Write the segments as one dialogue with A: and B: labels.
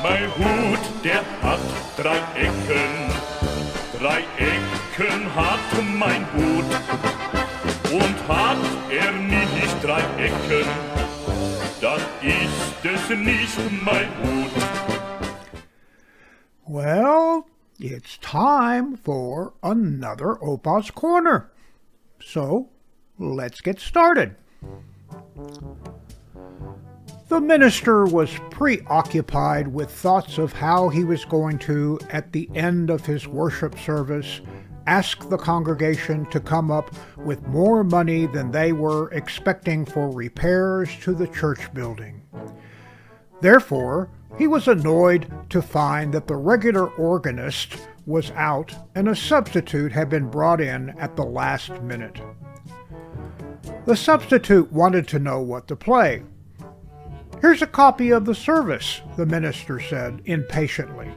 A: Mein Hut, der hat 3 Ecken. 3 Ecken hat mein Hut. Und hat er nicht 3 Ecken, dann ist es nicht mein Hut.
B: Well, it's time for another Opa's Corner. So, let's get started. The minister was preoccupied with thoughts of how he was going to, at the end of his worship service, ask the congregation to come up with more money than they were expecting for repairs to the church building. Therefore, he was annoyed to find that the regular organist was out and a substitute had been brought in at the last minute. The substitute wanted to know what to play. "Here's a copy of the service," the minister said impatiently.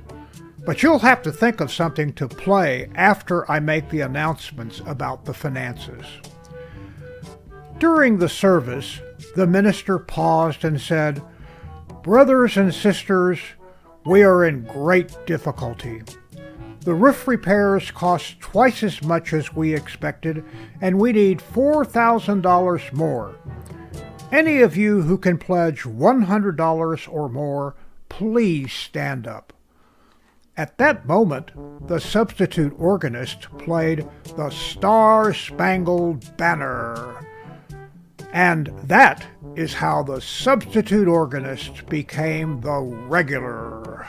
B: "But you'll have to think of something to play after I make the announcements about the finances." During the service, the minister paused and said, "Brothers and sisters, we are in great difficulty. The roof repairs cost twice as much as we expected, and we need $4,000 more. Any of you who can pledge $100 or more, please stand up." At that moment, the substitute organist played the Star-Spangled Banner. And that is how the substitute organist became the regular.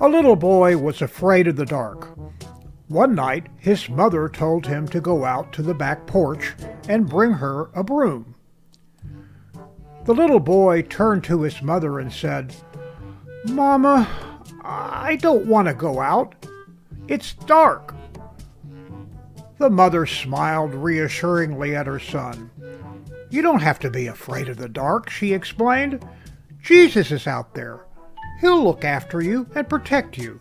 B: A little boy was afraid of the dark. One night, his mother told him to go out to the back porch and bring her a broom. The little boy turned to his mother and said, "Mama, I don't want to go out. It's dark." The mother smiled reassuringly at her son. "You don't have to be afraid of the dark," she explained. "Jesus is out there. He'll look after you and protect you."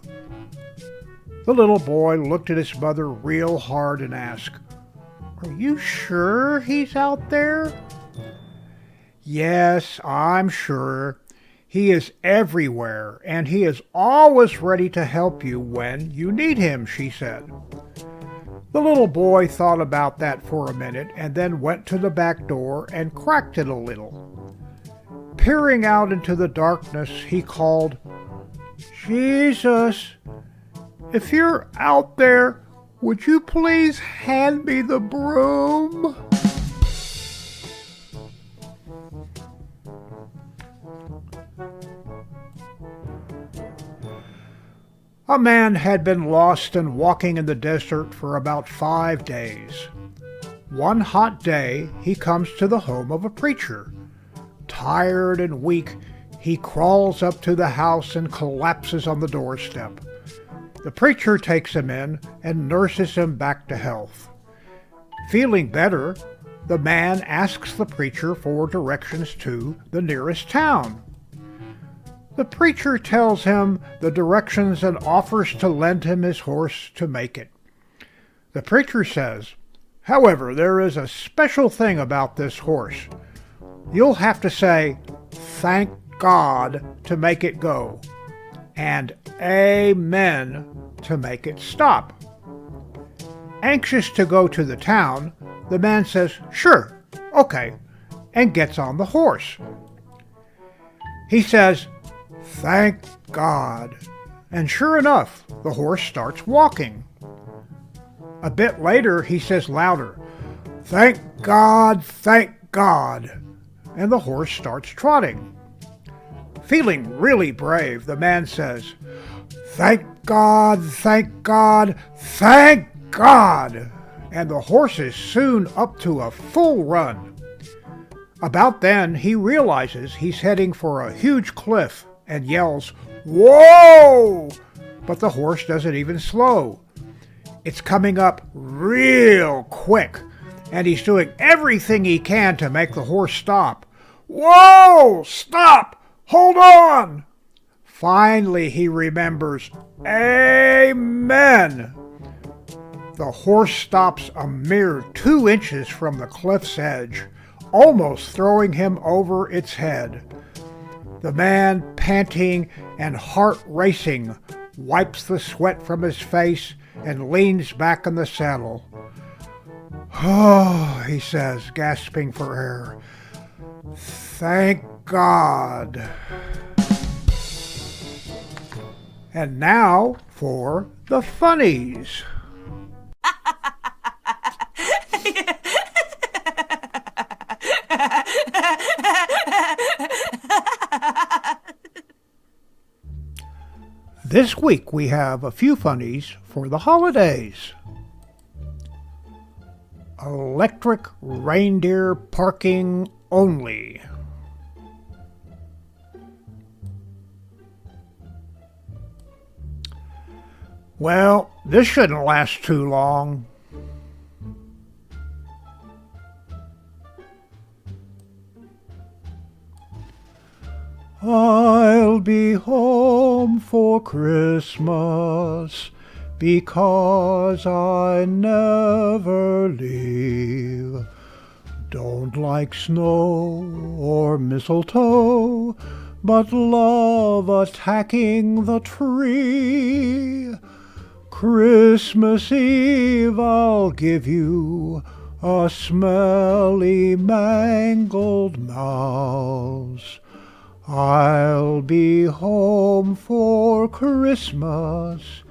B: The little boy looked at his mother real hard and asked, "Are you sure he's out there?" "Yes, I'm sure. He is everywhere, and he is always ready to help you when you need him," she said. The little boy thought about that for a minute and then went to the back door and cracked it a little. Peering out into the darkness, he called, "Jesus, if you're out there, would you please hand me the broom?" A man had been lost and walking in the desert for about 5 days. One hot day, he comes to the home of a preacher. Tired and weak, he crawls up to the house and collapses on the doorstep. The preacher takes him in and nurses him back to health. Feeling better, the man asks the preacher for directions to the nearest town. The preacher tells him the directions and offers to lend him his horse to make it. The preacher says, "However, there is a special thing about this horse. You'll have to say, 'Thank God,' to make it go, and 'Amen' to make it stop." Anxious to go to the town, the man says, "Sure, okay," and gets on the horse. He says, "Thank God," and sure enough, the horse starts walking. A bit later, he says louder, "Thank God, thank God," and the horse starts trotting. Feeling really brave, the man says, "Thank God, thank God, thank God," and the horse is soon up to a full run. About then, he realizes he's heading for a huge cliff and yells, "Whoa!" But the horse doesn't even slow. It's coming up real quick, and he's doing everything he can to make the horse stop. "Whoa! Stop! Hold on!" Finally, he remembers, "Amen!" The horse stops a mere 2 inches from the cliff's edge, almost throwing him over its head. The man, panting and heart racing, wipes the sweat from his face and leans back in the saddle. "Oh," he says, gasping for air. "Thank God." And now for the funnies. This week we have a few funnies for the holidays. Electric reindeer parking only. Well, this shouldn't last too long. I'll be home for Christmas because I never leave. Don't like snow or mistletoe, but love attacking the tree. Christmas Eve I'll give you a smelly mangled mouse. I'll be home for Christmas.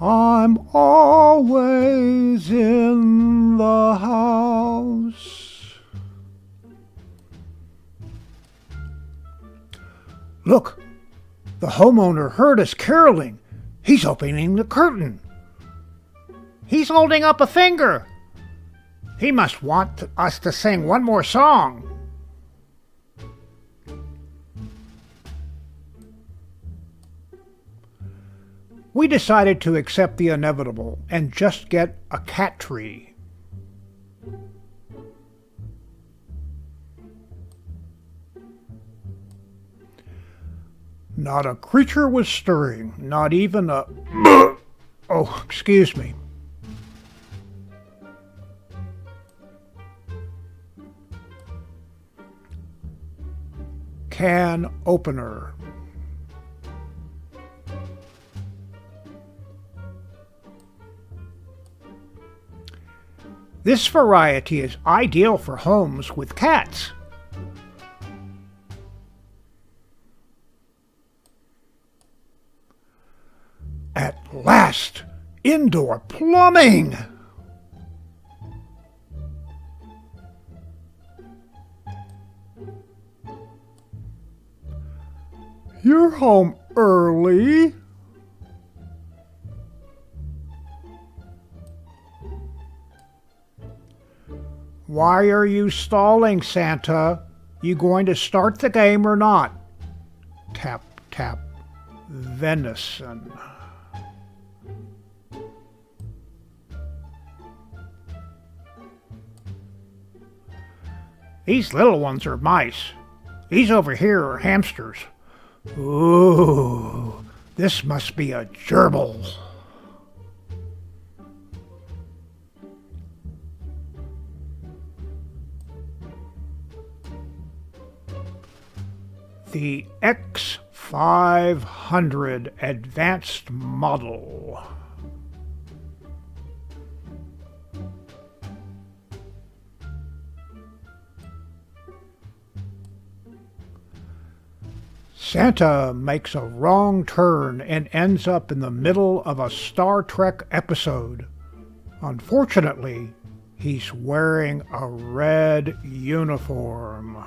B: I'm always in the house. Look, the homeowner heard us caroling. He's opening the curtain. He's holding up a finger. He must want us to sing one more song. We decided to accept the inevitable and just get a cat tree. Not a creature was stirring, not even a... Oh, excuse me. Can opener. This variety is ideal for homes with cats. At last, indoor plumbing! You're home early. Why are you stalling, Santa? You going to start the game or not? Tap, tap, venison. These little ones are mice. These over here are hamsters. Ooh, this must be a gerbil. The X500 Advanced Model. Santa makes a wrong turn and ends up in the middle of a Star Trek episode. Unfortunately, he's wearing a red uniform.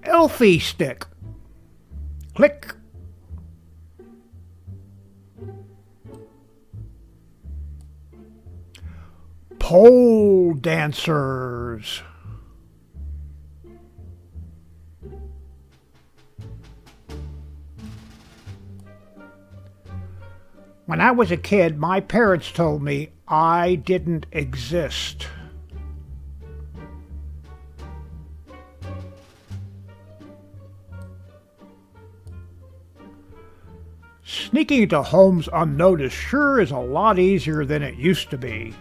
B: Elfie stick. Click. Pole dancers. When I was a kid, my parents told me I didn't exist. Sneaking into homes unnoticed sure is a lot easier than it used to be.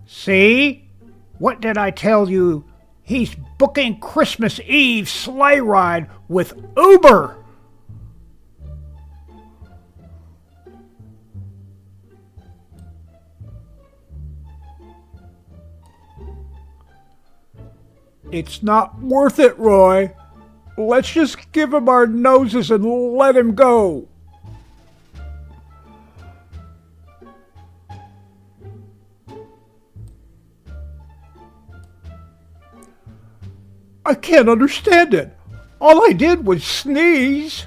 B: See? What did I tell you? He's booking Christmas Eve sleigh ride with Uber! It's not worth it, Roy. Let's just give him our noses and let him go. I can't understand it. All I did was sneeze.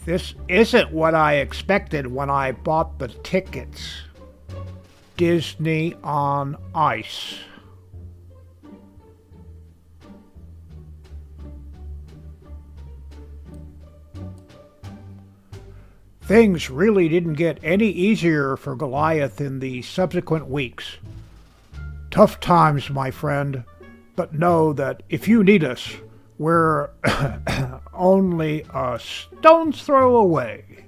B: This isn't what I expected when I bought the tickets. Disney on Ice. Things really didn't get any easier for Goliath in the subsequent weeks. Tough times, my friend, but know that if you need us, we're only a stone's throw away.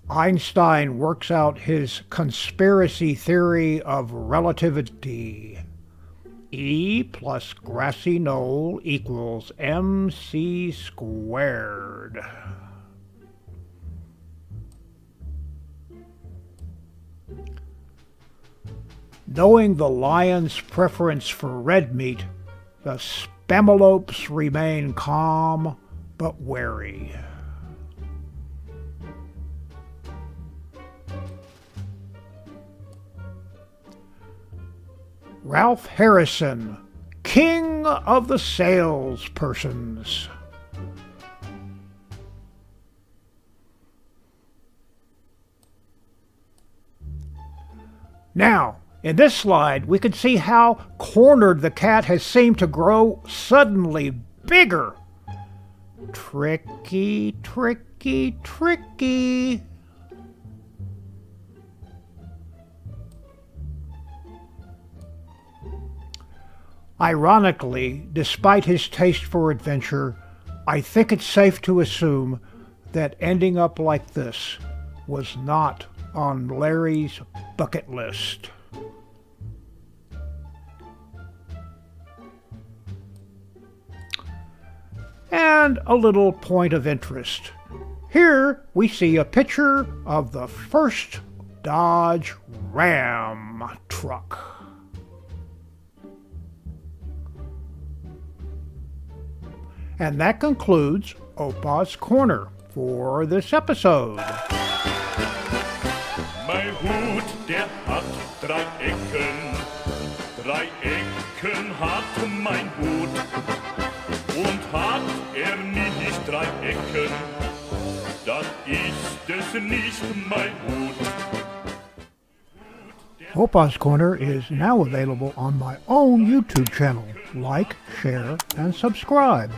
B: Einstein works out his conspiracy theory of relativity. E plus grassy knoll equals mc squared. Knowing the lion's preference for red meat, the spamalopes remain calm but wary. Ralph Harrison, king of the salespersons. Now, in this slide, we can see how cornered the cat has seemed to grow suddenly bigger. Tricky, tricky, tricky. Ironically, despite his taste for adventure, I think it's safe to assume that ending up like this was not on Larry's bucket list. And a little point of interest. Here we see a picture of the first Dodge Ram truck. And that concludes Opa's Corner for this episode.
A: Mein Hut, der hat 3 Ecken. 3 Ecken hat mein Hut. Und hat nicht 3 Ecken, dann ist es nicht mein Hut.
B: Opa's Corner is now available on my own YouTube channel. Like, share, and subscribe.